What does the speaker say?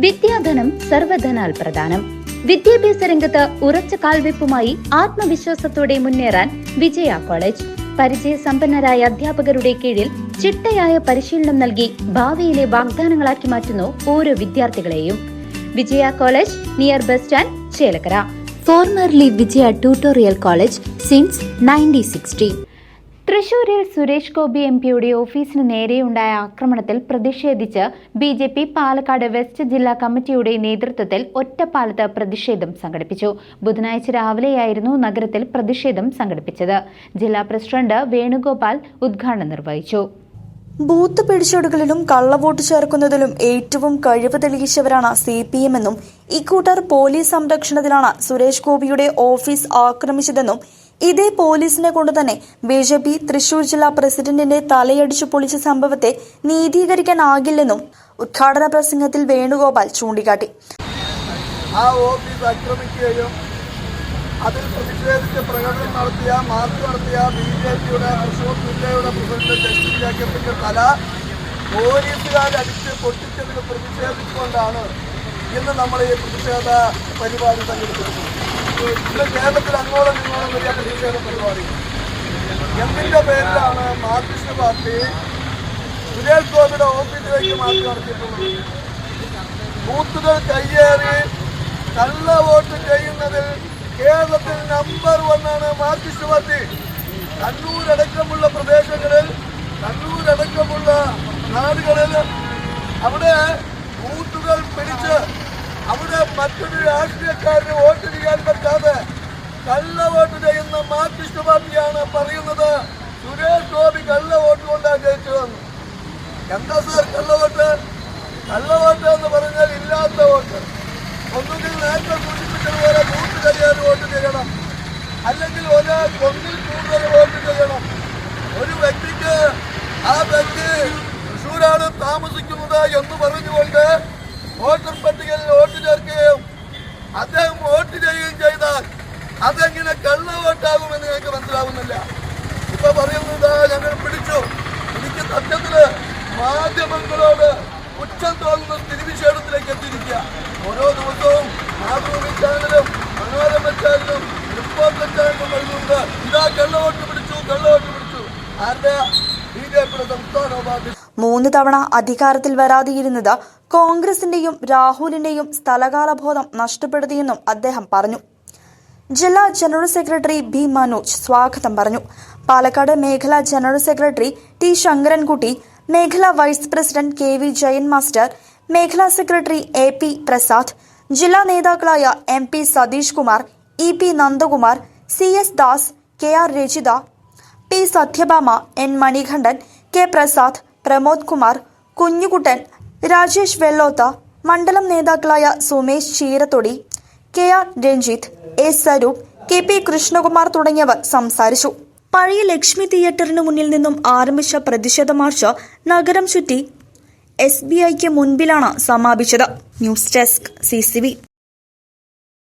വിദ്യാധനം സർവധനാൽ പ്രധാനം. വിദ്യാഭ്യാസ രംഗത്ത് ഉറച്ച കാൽവെപ്പുമായി ആത്മവിശ്വാസത്തോടെ മുന്നേറാൻ വിജയ കോളേജ്. പരിചയസമ്പന്നരായ അധ്യാപകരുടെ കീഴിൽ ചിട്ടയായ പരിശീലനം നൽകി ഭാവിയിലെ വാഗ്ദാനങ്ങളാക്കി മാറ്റുന്നു ഓരോ വിദ്യാർത്ഥികളെയും. Vijaya college, near bus stand, Chelakkara. Formerly Vijaya tutorial college since 1960. തൃശൂരിൽ സുരേഷ് ഗോപി എംപിയുടെ ഓഫീസിന് നേരെയുണ്ടായ ആക്രമണത്തിൽ പ്രതിഷേധിച്ച് ബിജെപി പാലക്കാട് വെസ്റ്റ് ജില്ലാ കമ്മിറ്റിയുടെ നേതൃത്വത്തിൽ ഒറ്റപ്പാലത്ത് പ്രതിഷേധം സംഘടിപ്പിച്ചു. ബുധനാഴ്ച രാവിലെയായിരുന്നു നഗരത്തിൽ പ്രതിഷേധം സംഘടിപ്പിച്ചത്. ജില്ലാ പ്രസിഡന്റ് വേണുഗോപാൽ ഉദ്ഘാടനം നിർവഹിച്ചു. ബൂത്ത് പിടിച്ചെടുക്കലിലും കള്ളവോട്ട് ചേർക്കുന്നതിലും ഏറ്റവും കഴിവ് തെളിയിച്ചവരാണ് CPM എന്നും ഇക്കൂട്ടർ പോലീസ് സംരക്ഷണത്തിലാണ് സുരേഷ് ഗോപിയുടെ ഓഫീസ് ആക്രമിച്ചതെന്നും ഇതേ പോലീസിനെ കൊണ്ടുതന്നെ BJP തൃശൂർ ജില്ലാ പ്രസിഡന്റിന്റെ തലയടിച്ചു പൊളിച്ച സംഭവത്തെ നീതീകരിക്കാനാകില്ലെന്നും ഉദ്ഘാടന പ്രസംഗത്തിൽ വേണുഗോപാൽ ചൂണ്ടിക്കാട്ടി. ആ ഓഫീസ് ആക്രമിക്കുകയും അതിൽ പ്രതിഷേധിച്ച് പ്രകടനം നടത്തിയ മാർച്ച് നടത്തിയ BJPയുടെ തൃശൂർ ജില്ലയുടെ പ്രസിഡന്റ് ജസ്റ്റിൻ ജേക്കബിന്റെ തല പോലീസുകാരടിച്ച് പൊട്ടിച്ചതിൽ പ്രതിഷേധിച്ചുകൊണ്ടാണ് ഇന്ന് നമ്മൾ ഈ പ്രതിഷേധ പരിപാടി സംഘടിപ്പിക്കുന്നത്. ഇന്ന് കേരളത്തിൽ അങ്ങോളം ഇങ്ങോളം വലിയ പ്രതിഷേധ പരിപാടി. എന്തിന്റെ പേരിലാണ് മാർക്സിസ്റ്റ് പാർട്ടി സുരേഷ് ഗോപിയുടെ ഓഫീസിലേക്ക് മാറ്റി നടത്തിയിട്ടുള്ളത്? ബൂത്തുകൾ കയ്യേറി കള്ള വോട്ട് ചെയ്യുന്നതിൽ കേരളത്തിൽ നമ്പർ 1 ആണ് മാർക്സിസ്റ്റ് പാർട്ടി. കണ്ണൂരടക്കമുള്ള പ്രദേശങ്ങളിൽ, കണ്ണൂരടക്കമുള്ള നാടുകളിൽ അവിടെ ബൂത്തുകൾ പിടിച്ച് അവിടെ മറ്റൊരു രാഷ്ട്രീയക്കാരന് വോട്ട് ചെയ്യാൻ പറ്റാതെ കള്ള വോട്ട് ചെയ്യുന്ന മാർക്സിസ്റ്റ് പാർട്ടിയാണ് പറയുന്നത് സുരേഷ് ഗോപി കള്ള വോട്ട് കൊണ്ടാണ് ജയിച്ചതെന്ന്. എന്താ സാർ കള്ളവോട്ട്? കള്ളവോട്ട് എന്ന് പറഞ്ഞാൽ ഇല്ലാത്ത വോട്ട്. ഒന്നുകിൽ നേരത്തെ സൂചിപ്പിച്ചതുപോലെ ബൂത്ത് കയ്യേറി വോട്ട് ചെയ്യണം, അല്ലെങ്കിൽ ഒന്നിൽ കൂടുതൽ വോട്ട് ചെയ്യണം. ഒരു വ്യക്തിക്ക് ആ വ്യക്തി തൃശ്ശൂരാണ് താമസിക്കുന്നത് എന്ന് പറഞ്ഞുകൊണ്ട് വോട്ടർ പട്ടികയിൽ വോട്ട് ചേർക്കുകയും അദ്ദേഹം വോട്ട് ചെയ്യുകയും ചെയ്താൽ അതെങ്ങനെ കള്ള വോട്ടാകുമെന്ന് ഞങ്ങൾക്ക് മനസ്സിലാവുന്നില്ല. ഇപ്പൊ പറയുന്നത് ഞങ്ങൾ പിടിച്ചു. എനിക്ക് സത്യത്തില് മാധ്യമങ്ങളോട് ഉച്ചം തോന്നുന്ന സ്ഥിതിവിശേഷത്തിലേക്ക് എത്തിയിരിക്കുക. ഓരോ ദിവസവും മാതൃഭൂമി ചാനലും മനോരമ ചാനലും റിപ്പോർട്ടർ ചാനലും എഴുതുന്നുണ്ട്, ഇതാ കള്ളവോട്ട് പിടിച്ചു, കള്ളവോട്ട് പിടിച്ചു. ആരുടെ? BJPയുടെ സംസ്ഥാന ഉപാധ്യക്ഷൻ. 3 തവണ അധികാരത്തിൽ വരാതെയിരുന്നത് കോൺഗ്രസിന്റെയും രാഹുലിന്റെയും സ്ഥലകാലബോധം നഷ്ടപ്പെടുത്തിയെന്നും അദ്ദേഹം പറഞ്ഞു. ജില്ലാ ജനറൽ സെക്രട്ടറി B. മനോജ് സ്വാഗതം പറഞ്ഞു. പാലക്കാട് മേഖലാ ജനറൽ സെക്രട്ടറി T. ശങ്കരൻകുട്ടി, മേഖലാ vice president KV. Jayan master, മേഖലാ സെക്രട്ടറി AP. പ്രസാദ്, ജില്ലാ നേതാക്കളായ MP. Satheesh Kumar, EP. Nandakumar, CS. Das, KR. Rajitha, P. Satyabhama, N. Manikandan, K. Prasad, Pramod Kumar, Kunjukuttan, Rajesh വെള്ളോത്ത, മണ്ഡലം നേതാക്കളായ Sumesh Cheerathodi, KR. Ranjith, A. Swarup, KP. Krishnakumar തുടങ്ങിയവർ സംസാരിച്ചു. പഴയ ലക്ഷ്മി തിയേറ്ററിന് മുന്നിൽ നിന്നും ആരംഭിച്ച പ്രതിഷേധ മാർച്ച് നഗരം ചുറ്റി SBIക്ക് മുൻപിലാണ് സമാപിച്ചത്. News desk CCV.